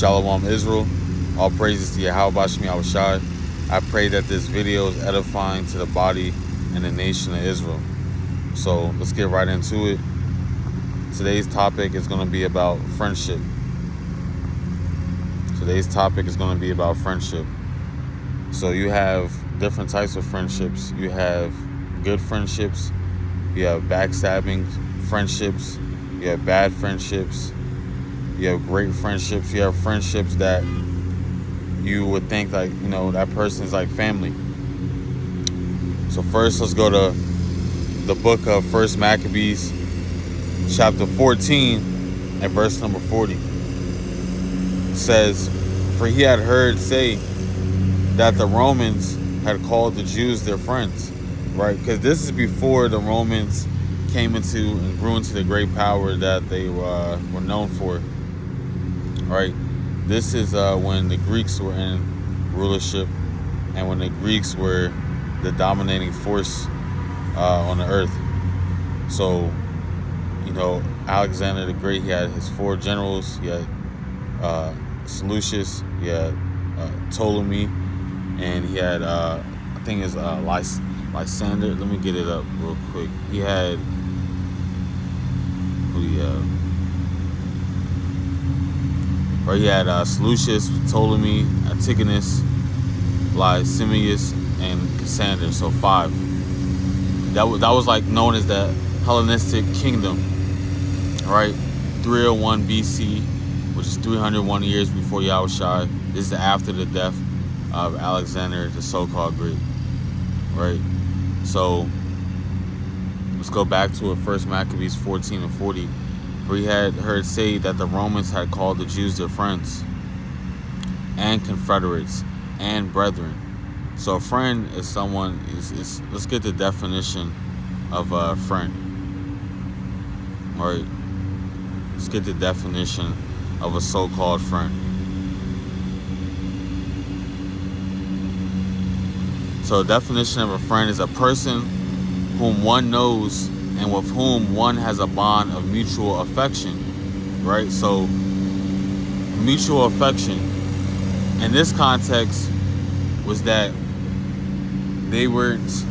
Shalom Israel. All praises to Yahweh Shemi Awashai. I pray that this video is edifying to the body and the nation of Israel. So let's get right into it. Today's topic is going to be about friendship. So you have different types of friendships. You have good friendships. You have backstabbing friendships. You have bad friendships. You have great friendships. You have friendships that you would think like, that person's like family. So first, let's go to the book of 1 Maccabees, chapter 14, and verse number 40. It says, "For he had heard say that the Romans had called the Jews their friends," right? Because this is before the Romans came into and grew into the great power that they were known for, right? This is when the Greeks were in rulership and when the Greeks were the dominating force on the earth. So, Alexander the Great, he had his 4 generals. He had Seleucus, he had Ptolemy, and he had, I think it's Lysander. Let me get it up real quick. He had, who do you have? Or he had Seleucus, Ptolemy, Antigonus, Lysimachus, and Cassander. So 5. That was like known as the Hellenistic kingdom, right? 301 BC, which is 301 years before Yahushua. This is after the death of Alexander the so-called Great, right? So let's go back to it. 1 Maccabees 14 and 40. "For he had heard say that the Romans had called the Jews their friends and confederates and brethren." So a friend is someone, let's get the definition of a friend. All right. Let's get the definition of a so-called friend. So the definition of a friend is a person whom one knows and with whom one has a bond of mutual affection, right? So mutual affection in this context was that they weren't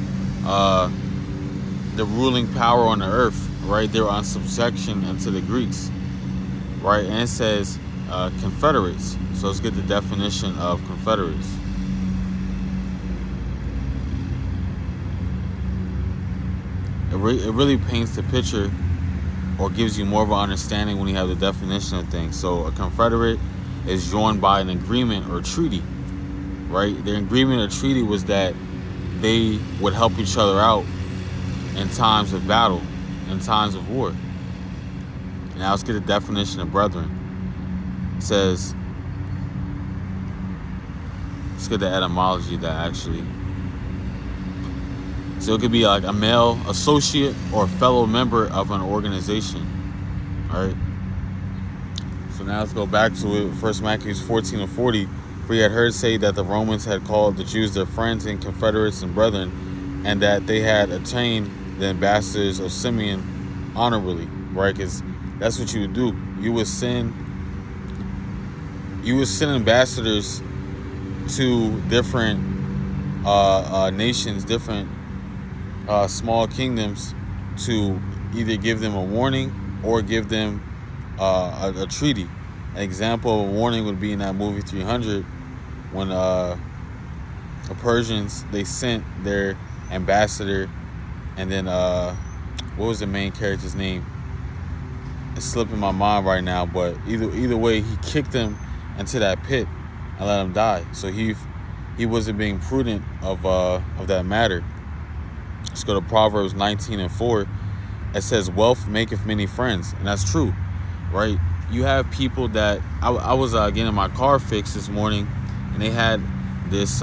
the ruling power on the earth, right? They were on subjection unto the Greeks, right? And it says confederates. So let's get the definition of confederates. It really paints the picture or gives you more of an understanding when you have the definition of things. So a confederate is joined by an agreement or treaty, right? The agreement or treaty was that they would help each other out in times of battle, in times of war. Now let's get a definition of brethren. It says, let's get the etymology of that actually. So it could be like a male associate or fellow member of an organization. All right. So now let's go back to it. 1 Maccabees 14 and 40. "For he had heard say that the Romans had called the Jews their friends and confederates and brethren, and that they had attained the ambassadors of Simeon honorably," right? Because that's what you would do. You would send ambassadors to different nations, different small kingdoms, to either give them a warning or give them a treaty. An example of a warning would be in that movie 300, when the Persians, they sent their ambassador, and then what was the main character's name? It's slipping my mind right now, but either way, he kicked them into that pit and let them die. So he wasn't being prudent of that matter. Let's go to Proverbs 19 and 4. It says, "Wealth maketh many friends," and that's true, right? You have people that I was getting my car fixed this morning, and they had this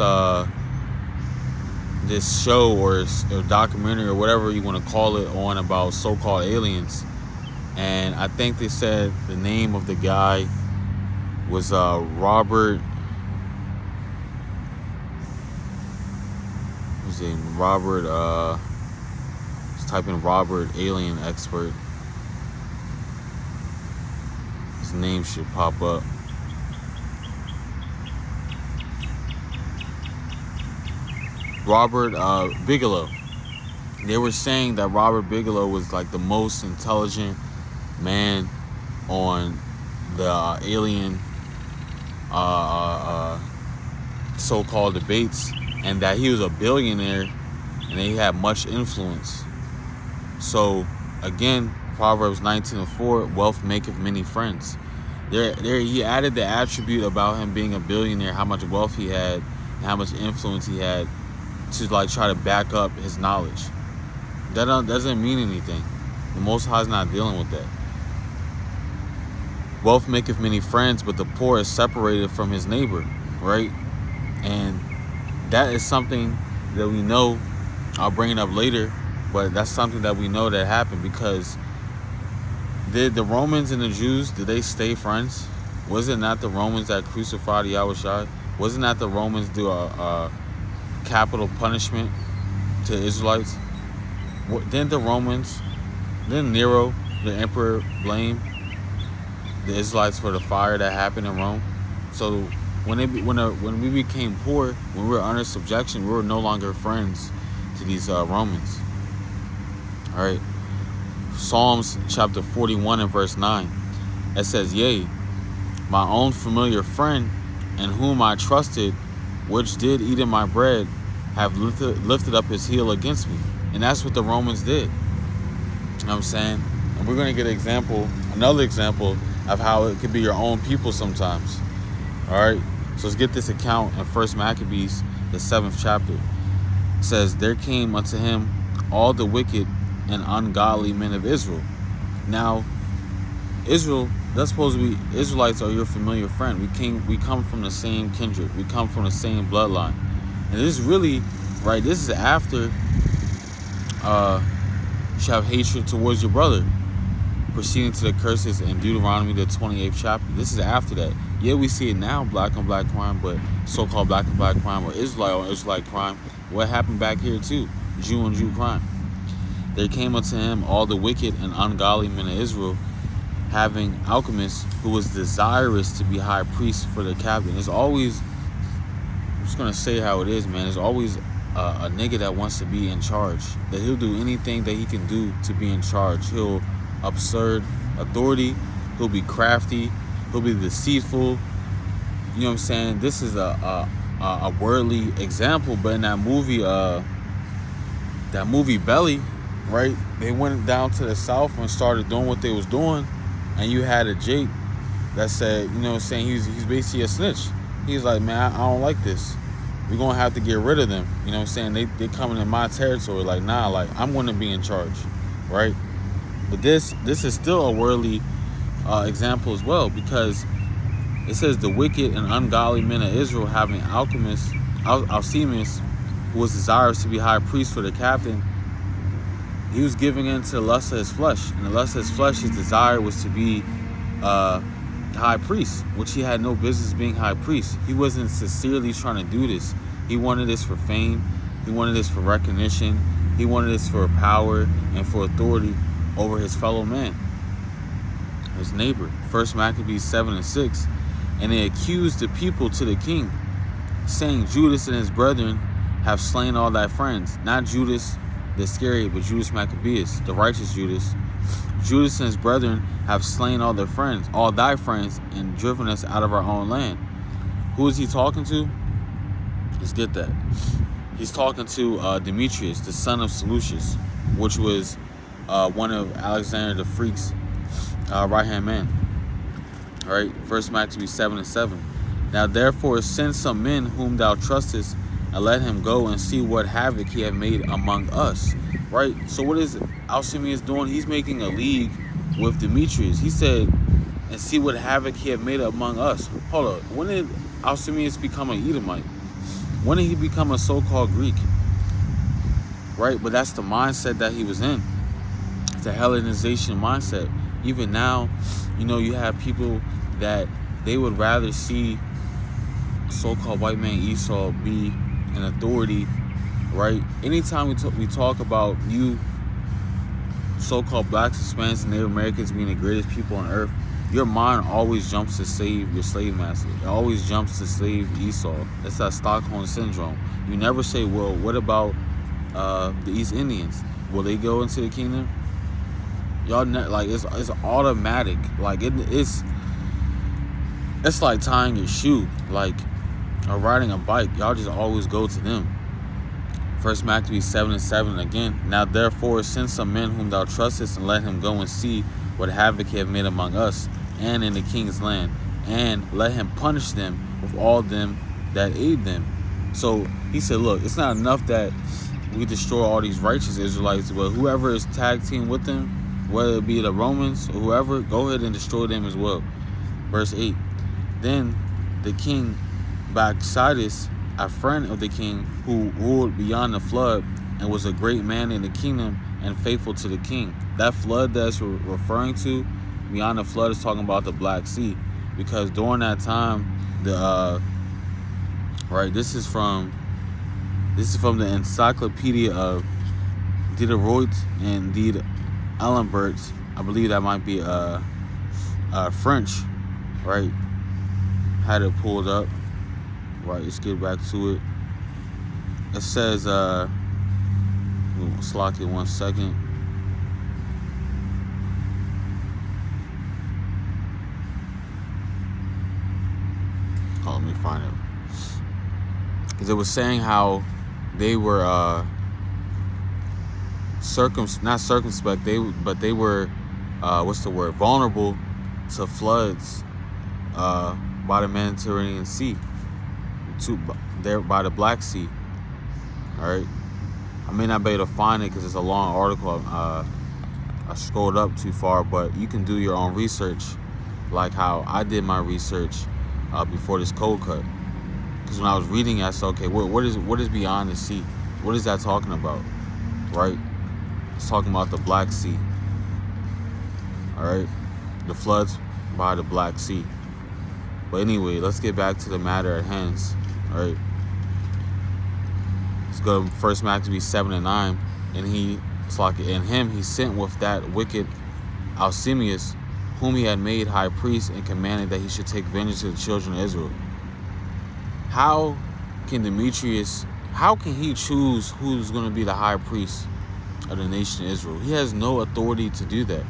show or documentary or whatever you want to call it on about so-called aliens, and I think they said the name of the guy was Robert. What's his name? Robert. Just type in Robert alien expert. His name should pop up. Robert Bigelow. They were saying that Robert Bigelow was like the most intelligent man on the alien so-called debates, and that he was a billionaire and he had much influence. So again, Proverbs 19:4, wealth maketh many friends. There he added the attribute about him being a billionaire, how much wealth he had and how much influence he had, to like try to back up his knowledge. That doesn't mean anything. The Most High is not dealing with that. Wealth maketh many friends, but the poor is separated from his neighbor, right? And that is something that we know. I'll bring it up later, but that's something that we know that happened, because did the Romans and the Jews, did they stay friends? Was it not the Romans that crucified Yahushua? Wasn't that the Romans do a capital punishment to Israelites? Didn't the Romans, didn't Nero, the emperor, blame the Israelites for the fire that happened in Rome? So when we became poor, when we were under subjection, we were no longer friends to these Romans. All right. Psalms chapter 41 and verse 9. It says, yea, my own familiar friend, in whom I trusted, which did eat in my bread, have lifted up his heel against me. And that's what the Romans did. You know what I'm saying? And we're going to get another example of how it could be your own people sometimes. All right? So let's get this account in 1 Maccabees, the 7th chapter. It says, there came unto him all the wicked and ungodly men of Israel. Now, Israel, that's supposed to be, Israelites are your familiar friend. We come from the same kindred. We come from the same bloodline. And this is really, right, this is after you shall have hatred towards your brother, proceeding to the curses in Deuteronomy, the 28th chapter. This is after that. Yeah, we see it now, black on black crime, but so-called black on black crime, or Israelite on Israelite crime. What happened back here too? Jew on Jew crime. There came unto him all the wicked and ungodly men of Israel, having Alchemist, who was desirous to be high priest for their captain. There's always, I'm just going to say how it is, man. There's always a nigga that wants to be in charge, that he'll do anything that he can do to be in charge. He'll absurd authority. He'll be crafty. He'll be deceitful. You know what I'm saying? This is a worldly example, but in that movie Belly, right? They went down to the south and started doing what they was doing, and you had a Jake that said, you know what I'm saying, he's basically a snitch. He's like, man, I don't like this. We're going to have to get rid of them. You know what I'm saying? They coming in my territory. Like, nah, like, I'm going to be in charge, right? But this is still a worldly example as well, because it says the wicked and ungodly men of Israel, having Alchemist, who was desirous to be high priest for the captain, he was giving in to the lust of his flesh. And the lust of his flesh, his desire was to be high priest, which he had no business being high priest. He wasn't sincerely trying to do this. He wanted this for fame. He wanted this for recognition. He wanted this for power and for authority over his fellow man, his neighbor. 1 Maccabees 7 and 6. And they accused the people to the king, saying, Judas and his brethren have slain all thy friends. Not Judas the Iscariot, but Judas Maccabeus, the righteous Judas. Judas and his brethren have slain all their friends, all thy friends, and driven us out of our own land. Who is he talking to? Let's get that. He's talking to Demetrius, the son of Seleucus, which was one of Alexander the Freak's right-hand man. All right, 1 Maccabees 7 and 7. Now therefore send some men whom thou trustest, and let him go and see what havoc he have made among us. Right? So what is Alcimus doing? He's making a league with Demetrius. He said, and see what havoc he have made among us. Hold up. When did Alcimus become an Edomite? When did he become a so-called Greek? Right? But that's the mindset that he was in. It's a Hellenization mindset. Even now, you know, you have people that they would rather see so-called white man Esau be an authority, right? Anytime we talk about you so-called blacks, Hispanics, and Native Americans being the greatest people on earth, your mind always jumps to save your slave master. It always jumps to save Esau. It's that Stockholm syndrome. You never say, well, what about the East Indians? Will they go into the kingdom? Y'all like it's automatic. Like it's like tying your shoe, like, or riding a bike. Y'all just always go to them. First Maccabees 7:7 again. Now therefore send some men whom thou trustest, and let him go and see what havoc he have made among us and in the king's land, and let him punish them with all them that aid them. So he said, look, it's not enough that we destroy all these righteous Israelites, but whoever is tag team with them, whether it be the Romans or whoever, go ahead and destroy them as well. Verse 8. Then the king Bacchides, a friend of the king, who ruled beyond the flood and was a great man in the kingdom and faithful to the king. That flood that's referring to, beyond the flood, is talking about the Black Sea, because during that time, this is from the Encyclopedia of Diderot and D'Alembert. I believe that might be French, right? Had it pulled up. Right, let's get back to it. It says, slack it 1 second. Oh, let me find it. Because it was saying how they were not circumspect, but they were vulnerable to floods by the Mediterranean Sea, there by the Black Sea. All right, I may not be able to find it because it's a long article. I scrolled up too far, but you can do your own research, like how I did my research before this cold cut. Because when I was reading it, I said, okay, what is beyond the sea? What is that talking about? Right? It's talking about the Black Sea. All right, the floods by the Black Sea. But anyway, let's get back to the matter at hand. All right, let's go to 1 Maccabees 7:9. And he sent with that wicked Alcemius, whom he had made high priest, and commanded that he should take vengeance to the children of Israel. How can he choose who's going to be the high priest of the nation of Israel? He has no authority to do that.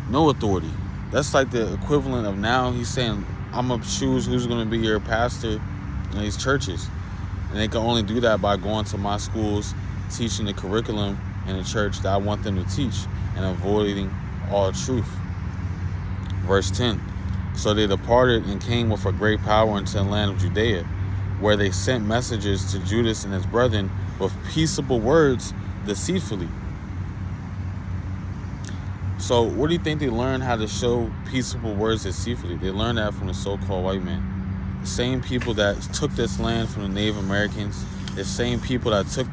No authority. That's like the equivalent of now he's saying, I'm going to choose who's going to be your pastor in these churches. And they can only do that by going to my schools, teaching the curriculum in the church that I want them to teach, and avoiding all truth. Verse 10. So they departed and came with a great power into the land of Judea, where they sent messengers to Judas and his brethren with peaceable words deceitfully. So what do you think they learned how to show peaceable words deceitfully? They learned that from the so-called white man. The same people that took this land from the Native Americans, the same people that took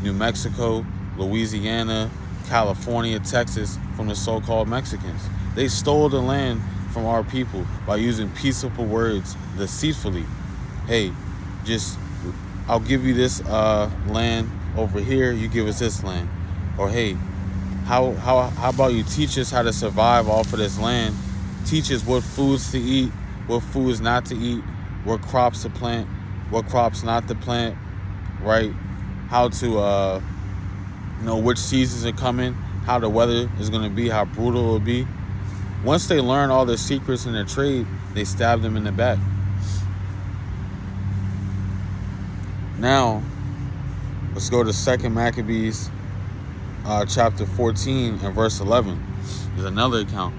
New Mexico, Louisiana, California, Texas from the so-called Mexicans. They stole the land from our people by using peaceable words deceitfully. Hey, I'll give you this land over here, you give us this land. Or hey, how about you teach us how to survive off of this land? Teach us what foods to eat, what foods not to eat, what crops to plant, what crops not to plant, right? How to know which seasons are coming, how the weather is going to be, how brutal it will be. Once they learn all their secrets in their trade, they stab them in the back. Now, let's go to 2 Maccabees chapter 14 and verse 11. There's another account.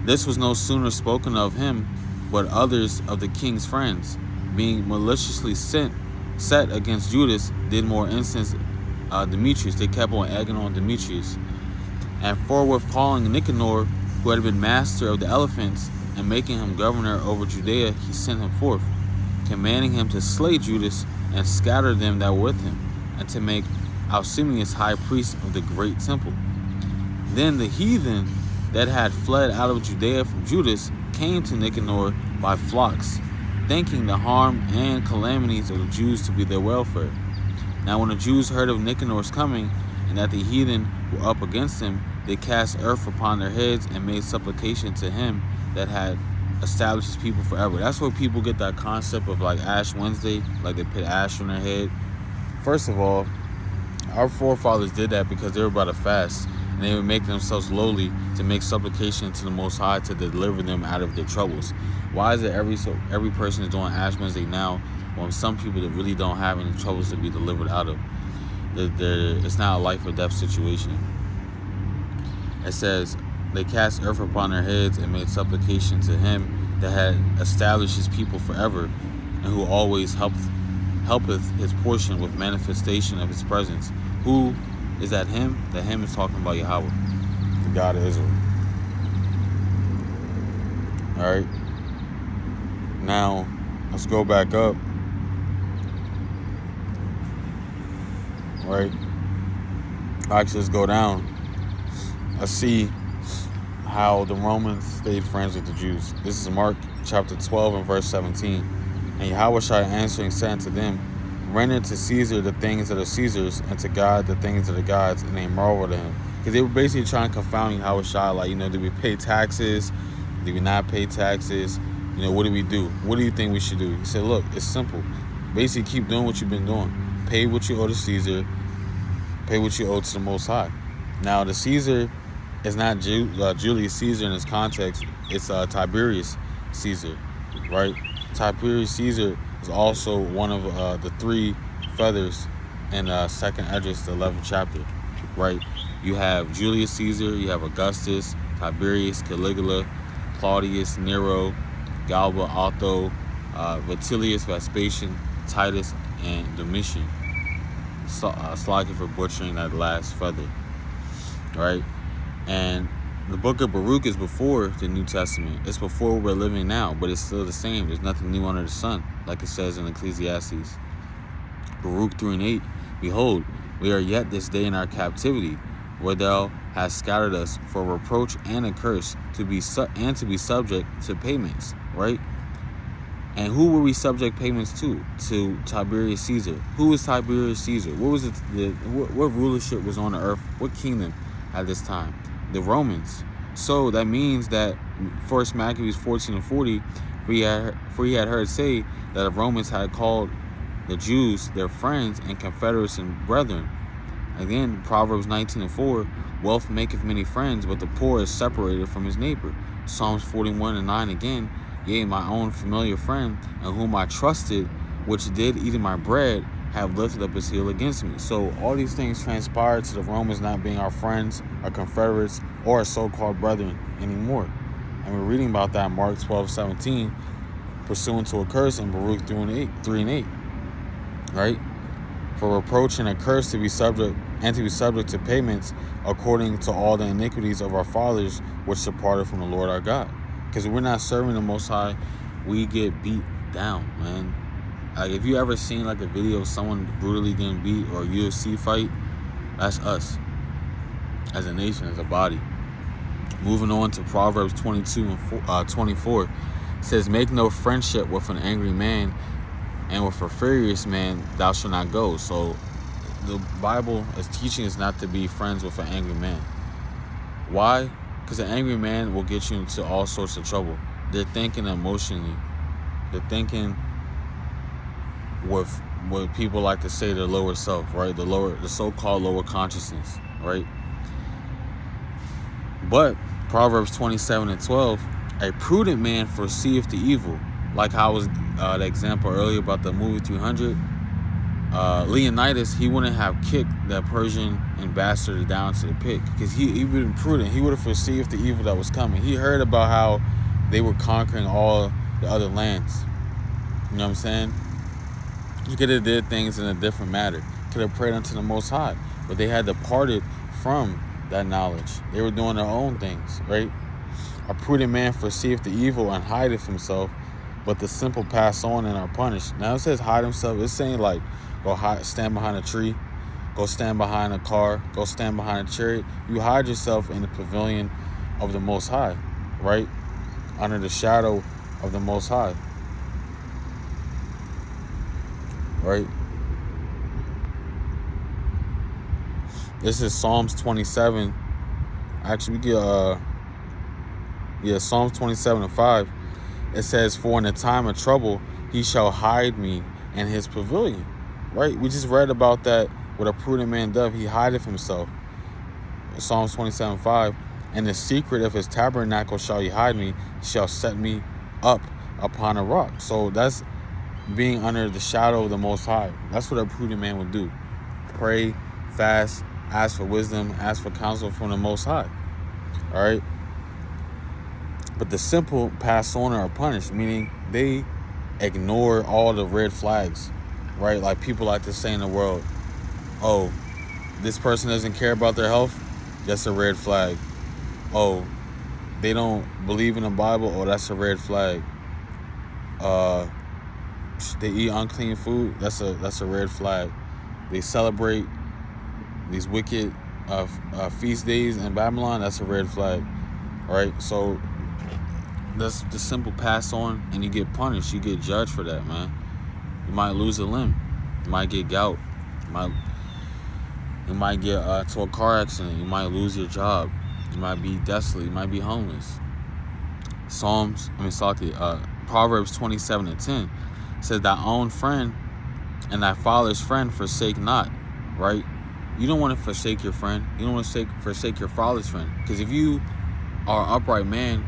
This was no sooner spoken of him, but others of the king's friends, being maliciously set against Judas, did more instance Demetrius. They kept on egging on Demetrius. And forthwith calling Nicanor, who had been master of the elephants, and making him governor over Judea, he sent him forth, commanding him to slay Judas and scatter them that were with him, and to make Alcemius high priest of the great temple. Then the heathen that had fled out of Judea from Judas came to Nicanor by flocks, thinking the harm and calamities of the Jews to be their welfare. Now when the Jews heard of Nicanor's coming, and and that the heathen were up against him, they cast earth upon their heads and made supplication to him that had established his people forever. That's where people get that concept of like Ash Wednesday, like they put ash on their head. First of all, our forefathers did that because they were about to fast, and they would make themselves lowly to make supplication to the Most High to deliver them out of their troubles. Why is it every person is doing Ash Wednesday now when some people that really don't have any troubles to be delivered out of? It's not a life or death situation. It says, they cast earth upon their heads and made supplication to him that had established his people forever, and who always helpeth his portion with manifestation of his presence. Who is that him? That him is talking about Yahweh, the God of Israel. Alright. Now, let's go back up. Right? Actually, let's go down. Let's see how the Romans stayed friends with the Jews. This is Mark chapter 12 and verse 17. And Yahweh answering said unto them, render to Caesar the things that are Caesar's, and to God the things that are God's, and they marveled at him. Because they were basically trying to confound Yahweh, like, do we pay taxes? Do we not pay taxes? What do we do? What do you think we should do? He said, look, it's simple. Basically, keep doing what you've been doing. Pay what you owe to Caesar. Pay what you owe to the Most High. Now, the Caesar is not Julius Caesar in this context. It's Tiberius Caesar, right? Tiberius Caesar is also one of the three feathers in 2nd Esdras, the 11th chapter, right? You have Julius Caesar, you have Augustus, Tiberius, Caligula, Claudius, Nero, Galba, Otho, Vitellius, Vespasian, Titus, and Domitian. Slacking for butchering that last feather, right? And the book of Baruch is before the New Testament. It's before we're living now, but it's still the same. There's nothing new under the sun, like it says in Ecclesiastes. Baruch 3:8. Behold, we are yet this day in our captivity, where thou hast scattered us for reproach and a curse, to be subject to payments, right? And who were we subject payments to? To Tiberius Caesar. Who was Tiberius Caesar? What was it? What rulership was on the earth? What kingdom at this time? The Romans. So that means that 1 Maccabees 14 and 40, for he had heard say that the Romans had called the Jews their friends and confederates and brethren. Again, Proverbs 19 and 4, wealth maketh many friends, but the poor is separated from his neighbor. Psalms 41 and 9 again, yea, my own familiar friend, in whom I trusted, which did eat of my bread, have lifted up his heel against me. So all these things transpired to the Romans not being our friends, our confederates, or our so-called brethren anymore. And we're reading about that in Mark 12:17, pursuant to a curse in Baruch 3 and 8. Right? For reproach and a curse to be subject to payments according to all the iniquities of our fathers which departed from the Lord our God. Because we're not serving the Most High, we get beat down, man. Like, if you ever seen like a video of someone brutally getting beat, or a UFC fight, that's us as a nation, as a body. Moving on to Proverbs 22 and 24, it says, make no friendship with an angry man, and with a furious man thou shalt not go. So the Bible is teaching us not to be friends with an angry man. Why? Because an angry man will get you into all sorts of trouble. They're thinking emotionally. They're thinking with what people like to say their lower self, right? The so-called lower consciousness, right? But Proverbs 27 and 12, a prudent man foreseeth the evil. Like how I was the example earlier about the movie 300. Leonidas, he wouldn't have kicked that Persian ambassador down to the pit, because he would have been prudent. He would have perceived the evil that was coming. He heard about how they were conquering all the other lands. You know what I'm saying? He could have did things in a different manner. Could have prayed unto the Most High. But they had departed from that knowledge. They were doing their own things, right? A prudent man foreseeth the evil and hideth himself, but the simple pass on and are punished. Now it says hide himself. It's saying like, go stand behind a tree, go stand behind a car, go stand behind a chariot. You hide yourself in the pavilion of the Most High, right? Under the shadow of the Most High, right? This is Psalms 27. Actually, we get Psalms 27:5. It says, "For in the time of trouble, he shall hide me in his pavilion." Right? We just read about that. What a prudent man doth, he hideth himself. Psalms 27:5. "In the secret of his tabernacle shall he hide me. He shall set me up upon a rock." So that's being under the shadow of the Most High. That's what a prudent man would do. Pray, fast, ask for wisdom, ask for counsel from the Most High. All right? But the simple pass on or are punished, meaning they ignore all the red flags, right? Like people like to say in the world, oh, this person doesn't care about their health, that's a red flag. Oh, they don't believe in the Bible, oh, that's a red flag. They eat unclean food, that's a red flag. They celebrate these wicked feast days in Babylon, that's a red flag. All right, so that's the simple pass on, and you get punished. You get judged for that, man. You might lose a limb. You might get gout. You might get to a car accident. You might lose your job. You might be desolate. You might be homeless. Proverbs 27:10 says, "Thy own friend and thy father's friend forsake not." Right? You don't want to forsake your friend. You don't want to forsake your father's friend. Because if you are an upright man,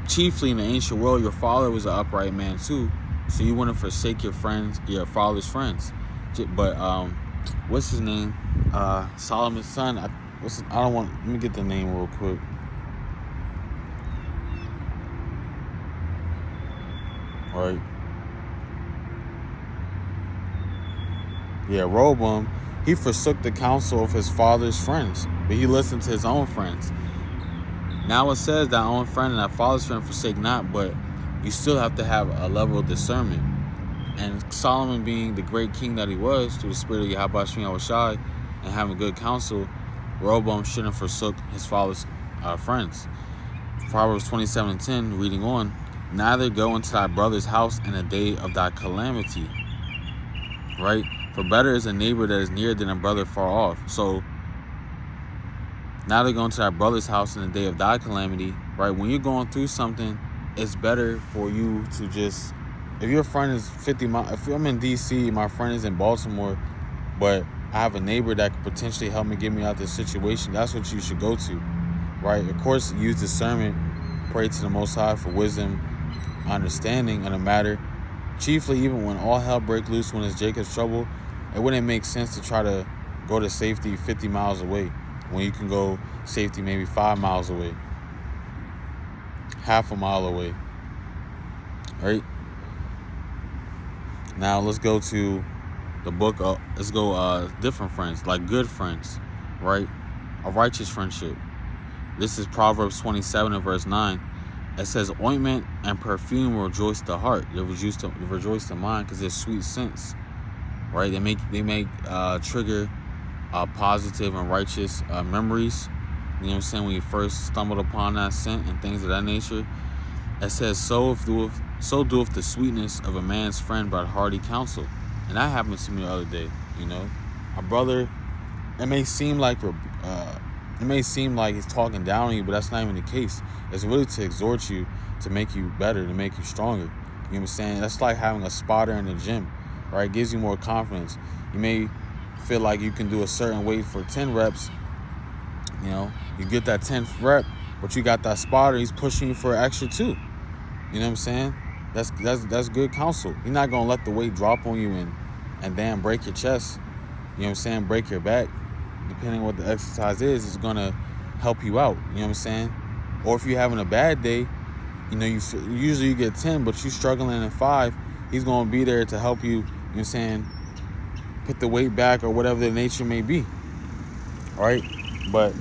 chiefly in the ancient world, your father was an upright man too. So you want to forsake your friends, your father's friends. But what's his name? Solomon's son. Let me get the name real quick. All right. Yeah, Rehoboam. He forsook the counsel of his father's friends, but he listened to his own friends. Now it says thy own friend and thy father's friend forsake not, but you still have to have a level of discernment. And Solomon, being the great king that he was, through the spirit of Yahweh Shai and having good counsel, Rehoboam shouldn't forsook his father's friends. Proverbs 27:10, reading on, "Neither go into thy brother's house in the day of thy calamity." Right? For better is a neighbor that is near than a brother far off. So, neither go into thy brother's house in the day of thy calamity. Right? When you're going through something, it's better for you to just, if your friend is 50 miles, if I'm in DC, my friend is in Baltimore, but I have a neighbor that could potentially help me get me out of this situation, that's what you should go to, right? Of course, use discernment, pray to the Most High for wisdom, understanding in a matter. Chiefly, even when all hell break loose, when it's Jacob's trouble, it wouldn't make sense to try to go to safety 50 miles away when you can go safety maybe 5 miles away, half a mile away, right? Now let's go to the book. Let's go different friends, like good friends, right? A righteous friendship. This is Proverbs 27 and verse 9. It says, "Ointment and perfume rejoice the heart. They rejoice the mind because they're sweet scents." Right? They make trigger positive and righteous memories. You know what I'm saying? When you first stumbled upon that scent and things of that nature. It says, so doeth the sweetness of a man's friend by hearty counsel. And that happened to me the other day. You know, my brother. It may seem like he's talking down on you, but that's not even the case. It's really to exhort you, to make you better, to make you stronger. You know what I'm saying? That's like having a spotter in the gym, right? It gives you more confidence. You may feel like you can do a certain weight for 10 reps. You know, you get that 10th rep, but you got that spotter, he's pushing you for an extra 2. You know what I'm saying? That's good counsel. You're not going to let the weight drop on you and damn break your chest. You know what I'm saying? Break your back. Depending on what the exercise is, it's going to help you out. You know what I'm saying? Or if you're having a bad day, you know, usually you get 10, but you're struggling at 5, he's going to be there to help you, you know what I'm saying, put the weight back or whatever the nature may be. All right? But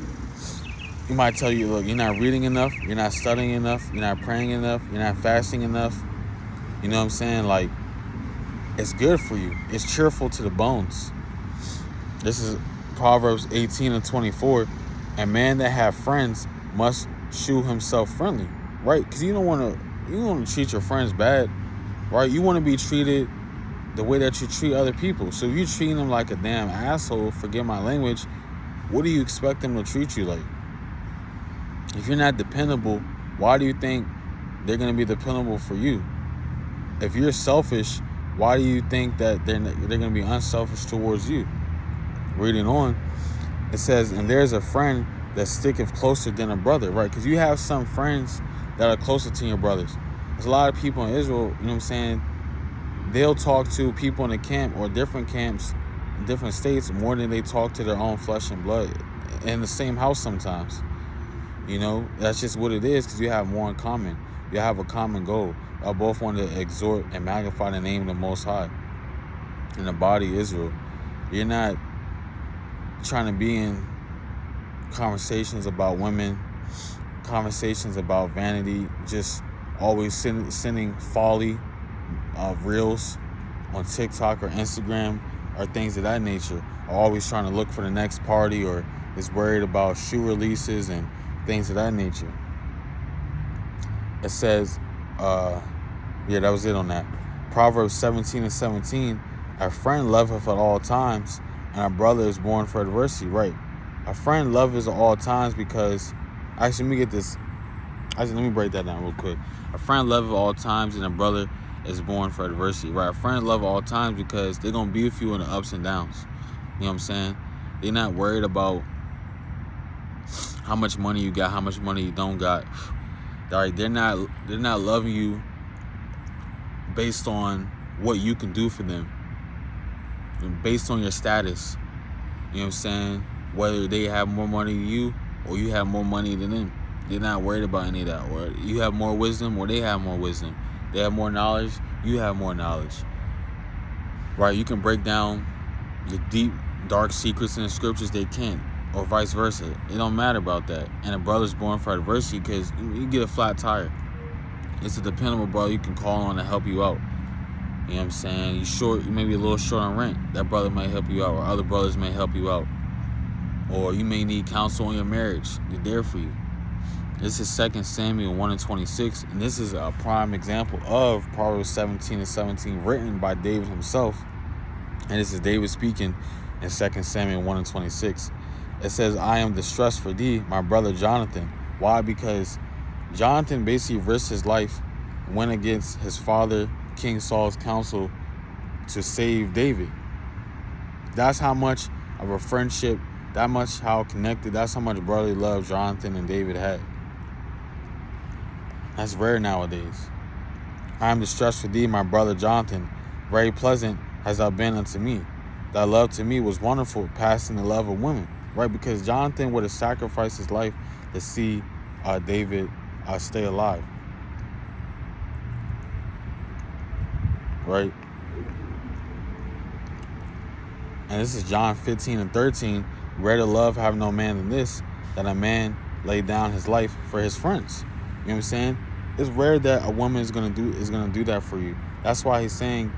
he might tell you, look, you're not reading enough, you're not studying enough, you're not praying enough, you're not fasting enough. You know what I'm saying? Like, it's good for you. It's cheerful to the bones. This is Proverbs 18 and 24. A man that have friends must shew himself friendly, right? Because you don't want to treat your friends bad, right? You want to be treated the way that you treat other people. So if you're treating them like a damn asshole, forget my language, what do you expect them to treat you like? If you're not dependable, why do you think they're going to be dependable for you? If you're selfish, why do you think that they're going to be unselfish towards you? Reading on, it says, and there's a friend that sticketh closer than a brother, right? Because you have some friends that are closer to your brothers. There's a lot of people in Israel, you know what I'm saying, they'll talk to people in the camp or different camps in different states more than they talk to their own flesh and blood in the same house sometimes. You know, that's just what it is, because you have more in common. You have a common goal. I both want to exhort and magnify the name of the Most High in the body of Israel. You're not trying to be in conversations about women, conversations about vanity, just always sending folly reels on TikTok or Instagram or things of that nature, or always trying to look for the next party, or is worried about shoe releases and things of that nature. It says, yeah, that was it on that. Proverbs 17:17, a friend loveth at all times, and a brother is born for adversity. Right. A friend loveth at all times because, actually, let me get this. Actually, let me break that down real quick. A friend loveth at all times, and a brother is born for adversity. Right. A friend loveth at all times because they're going to be with you in the ups and downs. You know what I'm saying? They're not worried about how much money you got, how much money you don't got. All right, they're not loving you based on what you can do for them, and based on your status. You know what I'm saying? Whether they have more money than you or you have more money than them. They're not worried about any of that. Or you have more wisdom or they have more wisdom. They have more knowledge, you have more knowledge. Right? You can break down the deep, dark secrets in the scriptures, they can't. Or vice versa. It don't matter about that. And a brother's born for adversity because you get a flat tire. It's a dependable brother you can call on to help you out. You know what I'm saying? You may be a little short on rent. That brother may help you out, or other brothers may help you out. Or you may need counsel on your marriage. They're there for you. This is 2 Samuel 1:26, and this is a prime example of Proverbs 17:17 written by David himself. And this is David speaking in 2 Samuel 1:26. It says, I am distressed for thee, my brother Jonathan. Why? Because Jonathan basically risked his life, went against his father, King Saul's counsel, to save David. That's how much of a friendship, that much how connected, that's how much brotherly love Jonathan and David had. That's rare nowadays. I am distressed for thee, my brother Jonathan. Very pleasant hast thou been unto me. Thy love to me was wonderful, passing the love of women. Right, because Jonathan would have sacrificed his life to see David stay alive. Right? And this is John 15:13. Greater love have no man than this, that a man lay down his life for his friends. You know what I'm saying? It's rare that a woman is gonna do that for you. That's why he's saying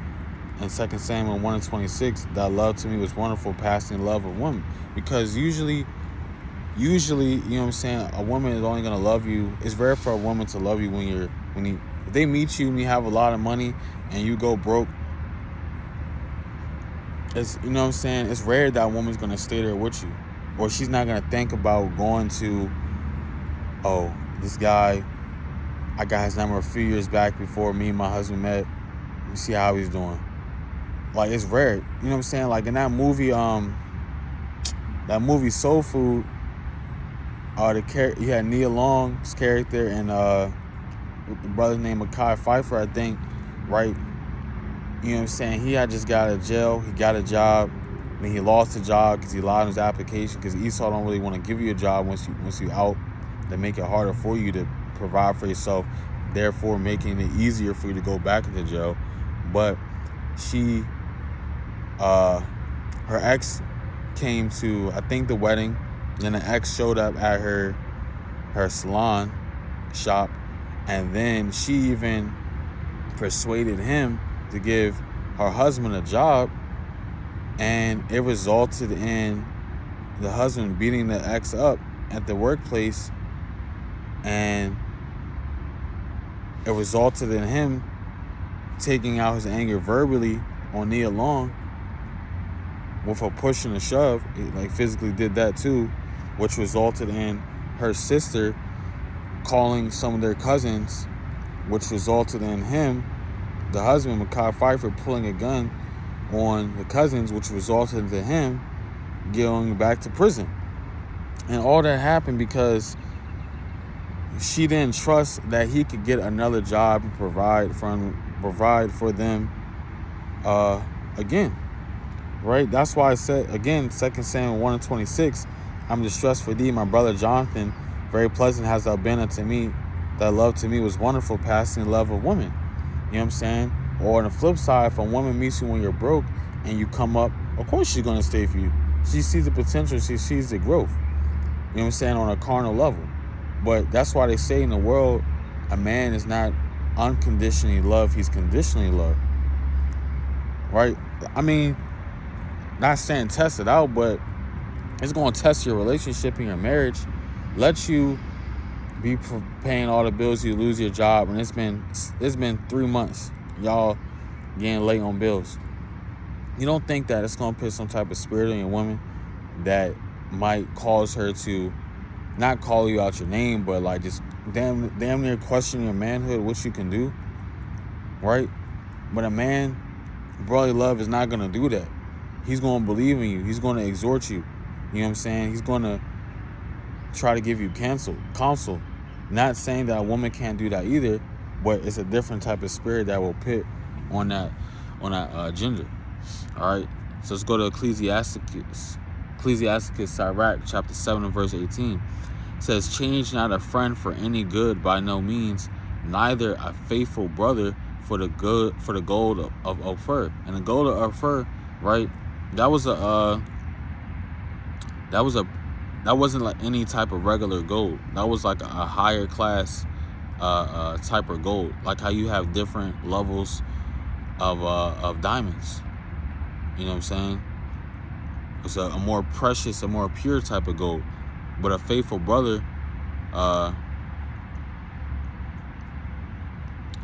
in 2 Samuel 1:26, that love to me was wonderful, passing the love of women. Because usually, you know what I'm saying, a woman is only gonna love you. It's rare for a woman to love you if they meet you and you have a lot of money and you go broke. It's, you know what I'm saying, it's rare that a woman's gonna stay there with you. Or she's not gonna think about going to, oh, this guy, I got his number a few years back before me and my husband met. Let me see how he's doing. Like, it's rare. You know what I'm saying? Like in that movie Soul Food, you had Nia Long's character and with the brother's name Mekhi Phifer, I think, right? You know what I'm saying? He had just got out of jail. He got a job. I mean, he lost the job because he lied on his application, because Esau don't really want to give you a job once you out. They make it harder for you to provide for yourself, therefore making it easier for you to go back into jail. But she, her ex came to, I think, the wedding. Then the ex showed up at her salon shop, and then she even persuaded him to give her husband a job, and it resulted in the husband beating the ex up at the workplace, and it resulted in him taking out his anger verbally on Nia Long with a push and a shove. He, like, physically did that too, which resulted in her sister calling some of their cousins, which resulted in him, the husband, Mekhi Phifer, pulling a gun on the cousins, which resulted in him going back to prison. And all that happened because she didn't trust that he could get another job and provide for them again. Right? That's why I said, again, 2 Samuel 1:26, I'm distressed for thee, my brother Jonathan. Very pleasant has thou been unto me. Thy love to me was wonderful, passing the love of women. You know what I'm saying? Or on the flip side, if a woman meets you when you're broke and you come up, of course she's going to stay for you. She sees the potential. She sees the growth. You know what I'm saying? On a carnal level. But that's why they say in the world, a man is not unconditionally loved. He's conditionally loved. Right? I mean, not saying test it out, but it's going to test your relationship and your marriage. Let you be paying all the bills, you lose your job, and it's been 3 months. Y'all getting late on bills. You don't think that it's going to put some type of spirit in your woman that might cause her to not call you out your name, but like just damn near question your manhood, what you can do, right? But a man, brotherly love, is not going to do that. He's going to believe in you. He's going to exhort you. You know what I'm saying? He's going to try to give you counsel. Not saying that a woman can't do that either, but it's a different type of spirit that will put on that gender. All right. So let's go to Ecclesiasticus Sirach, chapter 7 and verse 18. It says, change not a friend for any good by no means, neither a faithful brother for the gold of Ophir. And the gold of Ophir, right? That wasn't like any type of regular gold. That was like a higher class type of gold. Like how you have different levels of diamonds. You know what I'm saying? It's a more precious, a more pure type of gold. But a faithful brother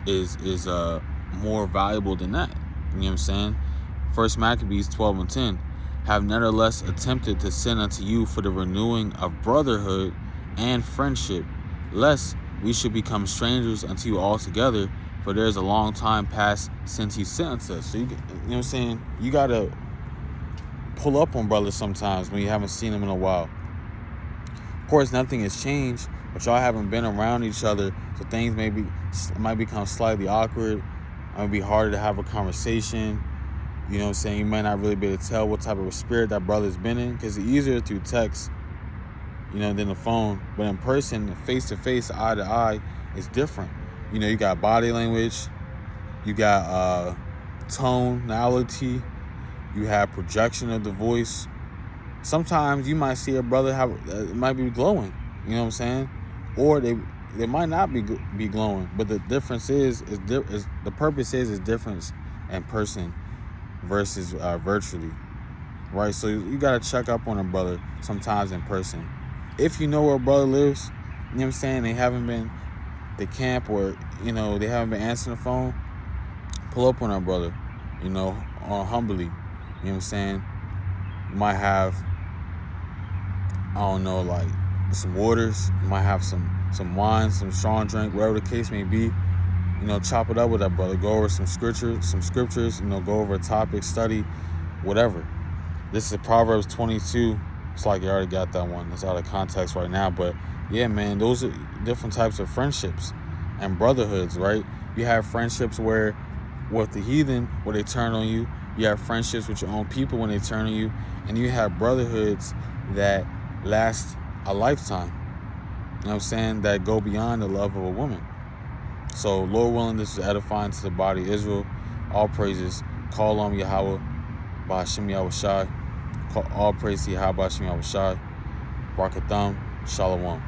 is more valuable than that. You know what I'm saying? 1 Maccabees 12 and 10. Have nevertheless attempted to send unto you for the renewing of brotherhood and friendship, lest we should become strangers unto you altogether, for there is a long time past since he sent unto us. So you know what I'm saying? You gotta pull up on brothers sometimes when you haven't seen them in a while. Of course, nothing has changed, but y'all haven't been around each other, so things might become slightly awkward. It might be harder to have a conversation. You know what I'm saying? You might not really be able to tell what type of spirit that brother's been in, because it's easier through text, than the phone. But in person, face to face, eye to eye, it's different. You got body language, you got tonality, you have projection of the voice. Sometimes you might see a brother it might be glowing. You know what I'm saying? Or they might not be glowing. But the difference is the purpose is different in person versus virtually, right? So you gotta check up on a brother sometimes in person. If you know where a brother lives, you know what I'm saying, they haven't been to camp, or they haven't been answering the phone, pull up on a brother, humbly. You know what I'm saying? You might have, I don't know, like some waters. You might have some wine, some strong drink, whatever the case may be. Chop it up with that brother. Go over some scriptures, go over a topic, study, whatever. This is Proverbs 22. It's like you already got that one. It's out of context right now. But yeah, man, those are different types of friendships and brotherhoods, right? You have friendships with the heathen, where they turn on you. You have friendships with your own people when they turn on you. And you have brotherhoods that last a lifetime. You know what I'm saying? That go beyond the love of a woman. So, Lord willing, this is edifying to the body of Israel. All praises. Call on Yahweh, Ba'ashem Yahweh Shai. All praise to Yahweh, Ba'ashem Yahweh Shai. Barakatham. Shalom.